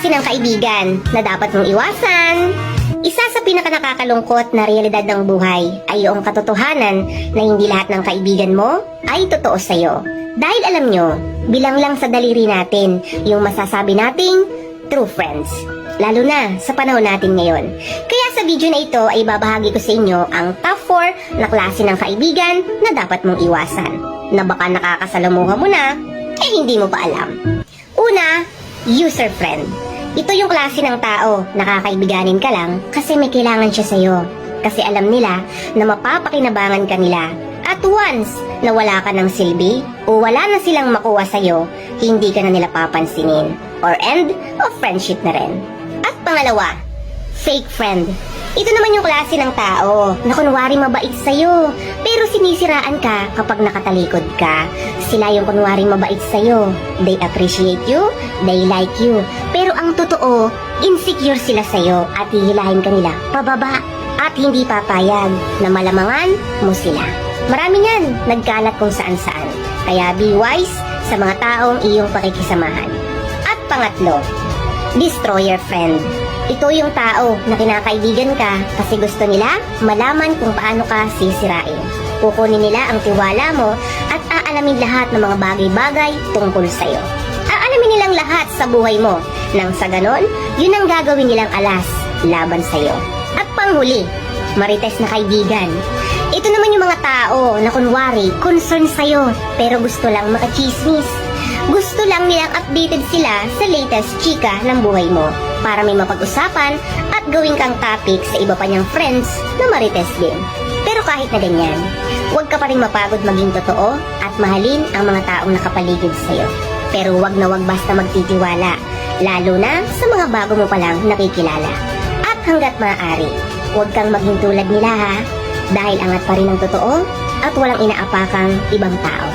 klase ng kaibigan na dapat mong iwasan. Isa sa pinakanakakalungkot na realidad ng buhay ay yung katotohanan na hindi lahat ng kaibigan mo ay totoo sa'yo. Dahil alam nyo, bilang lang sa daliri natin yung masasabi nating true friends. Lalo na sa panahon natin ngayon. Kaya sa video na ito ay babahagi ko sa inyo ang top 4 na klase ng kaibigan na dapat mong iwasan. Na baka nakakasalamuha mo na, eh hindi mo pa alam. Una, user friend. Ito yung klase ng tao na kakaibiganin ka lang kasi may kailangan siya sa'yo. Kasi alam nila na mapapakinabangan ka nila. At once na wala ka ng silbi o wala na silang makuha sa'yo, hindi ka na nila papansinin. Or end of friendship na rin. At pangalawa, fake friend. Ito naman yung klase ng tao na kunwari mabait sa'yo, pero sinisiraan ka kapag nakatalikod ka. Sila yung kunwari mabait sa'yo. They appreciate you, they like you. Pero ang totoo, insecure sila sa'yo at hihilahin ka nila pababa at hindi papayag na malamangan mo sila. Marami yan, nagkalat kung saan-saan. Kaya be wise sa mga taong iyong pakikisamahan. At pangatlo, destroyer friend. Ito yung tao na kinakaibigan ka kasi gusto nila malaman kung paano ka sisirain. Kukunin nila ang tiwala mo at aalamin lahat ng mga bagay-bagay tungkol sa'yo. Aalamin nilang lahat sa buhay mo nang sa ganon, yun ang gagawin nilang alas laban sa'yo. At panghuli, marites na kaibigan. Ito naman yung mga tao na kunwari concern sa'yo pero gusto lang makachismis. Gusto lang nilang updated sila sa latest chika ng buhay mo para may mapag-usapan at gawin kang topic sa iba pa niyang friends na marites din. Pero kahit na ganyan, huwag ka pa rin mapagod maging totoo at mahalin ang mga taong nakapaligid sa'yo. Pero huwag na huwag basta magtitiwala, lalo na sa mga bago mo palang nakikilala. At hanggat maaari, huwag kang maging tulad nila ha, dahil angat pa rin ang totoo at walang inaapakang ibang tao.